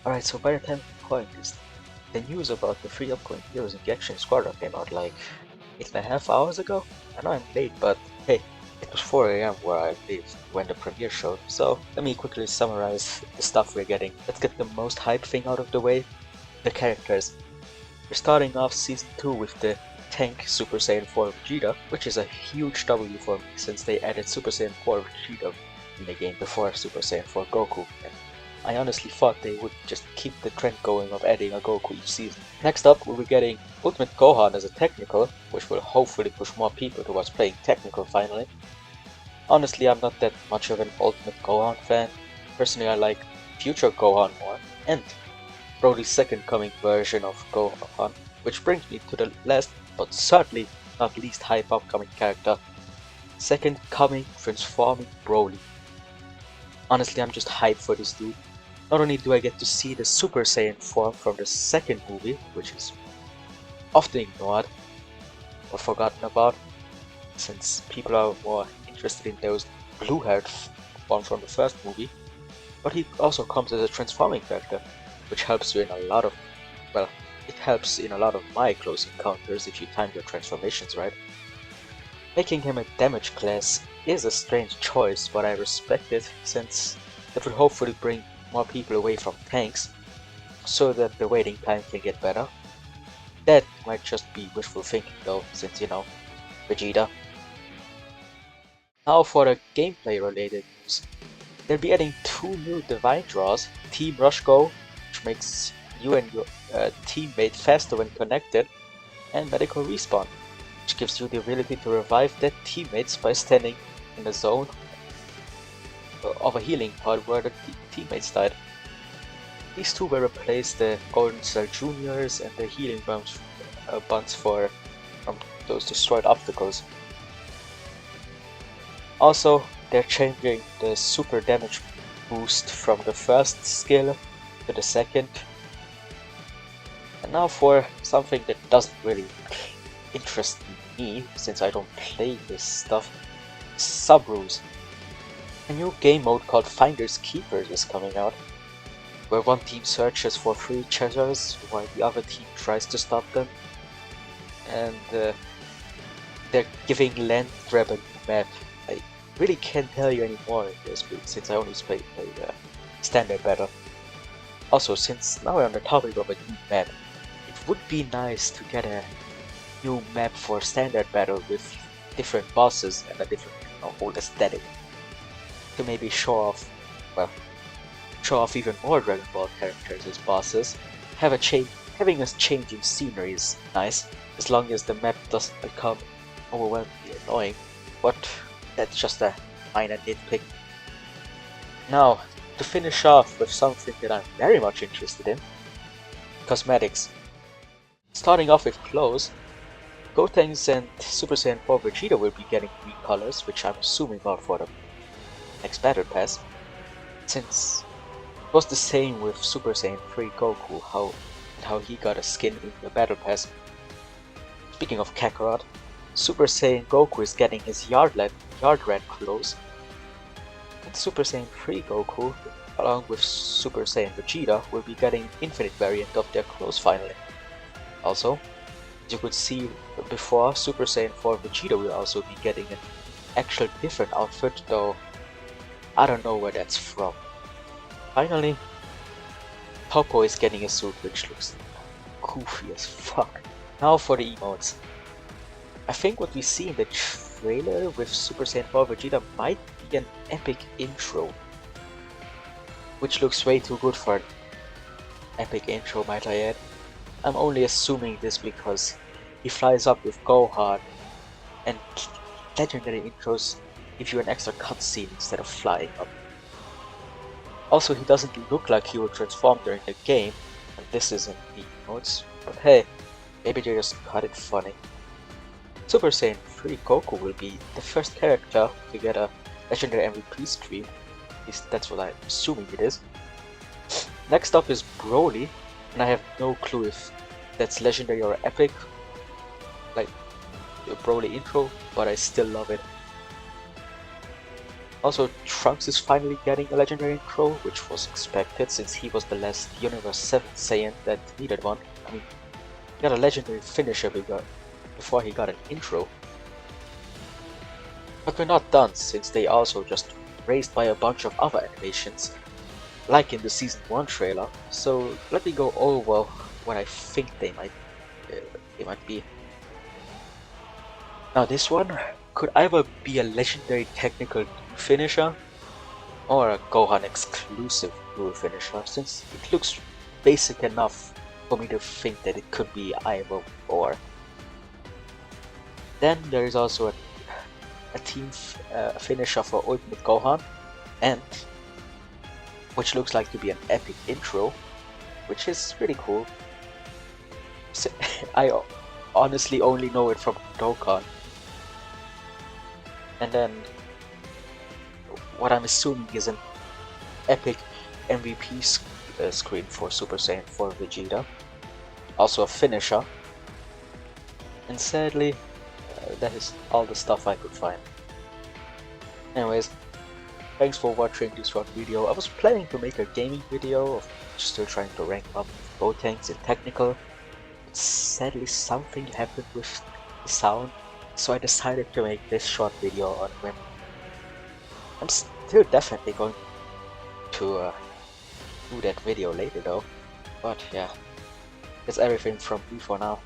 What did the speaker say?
Alright, so by the time I'm recording this, the news about the 3 upcoming heroes in Gekishin Squadra came out like 8.5 hours ago. I know I'm late, but hey, it was 4 AM where I lived when the premiere showed, so let me quickly summarize the stuff we're getting. Let's get the most hype thing out of the way, the characters. We're starting off Season 2 with the tank Super Saiyan 4 Vegeta, which is a huge W for me since they added Super Saiyan 4 Vegeta in the game before Super Saiyan 4 Goku. And I honestly thought they would just keep the trend going of adding a Goku each season. Next up, we'll be getting Ultimate Gohan as a technical, which will hopefully push more people towards playing technical finally. Honestly, I'm not that much of an Ultimate Gohan fan. Personally, I like Future Gohan more, and Broly's second coming version of Gohan, which brings me to the last, but certainly not least hype upcoming character, Second Coming Transforming Broly. Honestly, I'm just hyped for this dude. Not only do I get to see the Super Saiyan form from the second movie, which is often ignored or forgotten about, since people are more interested in those blue-haired form from the first movie, but he also comes as a transforming character, which helps you in a lot of, well, it helps in a lot of my close encounters if you time your transformations right. Making him a damage class is a strange choice, but I respect it, since it will hopefully bring more people away from tanks, so that the waiting time can get better. That might just be wishful thinking though, since you know, Vegeta. Now for the gameplay related news. They'll be adding 2 new divine draws, Team Rush Go, which makes you and your teammate faster when connected, and Medical Respawn, which gives you the ability to revive dead teammates by standing in the zone of a healing pod where the teammates died. These two will replace the Golden Cell Juniors and the healing buns for those destroyed obstacles. Also, they're changing the super damage boost from the first skill to the second. And now for something that doesn't really interest me, since I don't play this stuff, sub-rules. A new game mode called Finders Keepers is coming out, where one team searches for 3 treasures while the other team tries to stop them. And they're giving Land Grab a new map. I really can't tell you anymore in this since I only played standard battle. Also, since now we're on the topic of a new map, it would be nice to get a new map for standard battle with different bosses and a different whole aesthetic. To maybe show off even more Dragon Ball characters as bosses. Having us changing scenery is nice, as long as the map doesn't become overwhelmingly annoying, but that's just a minor nitpick. Now, to finish off with something that I'm very much interested in, cosmetics. Starting off with clothes, Gotenks and Super Saiyan 4 Vegeta will be getting green colors, which I'm assuming are for the next Battle Pass, since it was the same with Super Saiyan 3 Goku, how he got a skin in the Battle Pass. Speaking of Kakarot, Super Saiyan Goku is getting his Yard Rat clothes, and Super Saiyan 3 Goku, along with Super Saiyan Vegeta, will be getting infinite variant of their clothes finally. Also, as you could see before, Super Saiyan 4 Vegeta will also be getting an actual different outfit, though I don't know where that's from. Finally, Popo is getting a suit which looks goofy as fuck. Now for the emotes. I think what we see in the trailer with Super Saiyan 4 Vegeta might be an epic intro, which looks way too good for an epic intro, might I add. I'm only assuming this because he flies up with Gohan, and legendary intros give you an extra cutscene instead of flying up. Also, he doesn't look like he will transform during the game, and this isn't the emotes, but hey, maybe they just cut it funny. Super Saiyan 3 Goku will be the first character to get a legendary MVP stream, at least that's what I'm assuming it is. Next up is Broly, and I have no clue if that's legendary or epic, like the Broly intro, but I still love it. Also, Trunks is finally getting a legendary intro, which was expected since he was the last Universe 7 Saiyan that needed one. I mean, he got a legendary finisher before he got an intro. But we're not done, since they also just raised by a bunch of other animations, like in the Season 1 trailer, so let me go over what I think they might be. Now this one could either be a legendary technical finisher, or a Gohan exclusive dual finisher, since it looks basic enough for me to think that it could be either or. Then there is also a team finisher for Ultimate Gohan, and which looks like to be an epic intro, which is pretty cool. I honestly only know it from Dokkan. And then what I'm assuming is an epic MVP screen for Super Saiyan 4 Vegeta, also a finisher, and sadly that is all the stuff I could find. Anyways, thanks for watching this short video. I was planning to make a gaming video of still trying to rank up Gotenks in technical, but sadly something happened with the sound, so I decided to make this short video on Grim. I'm still definitely going to do that video later though, but yeah, that's everything from me for now.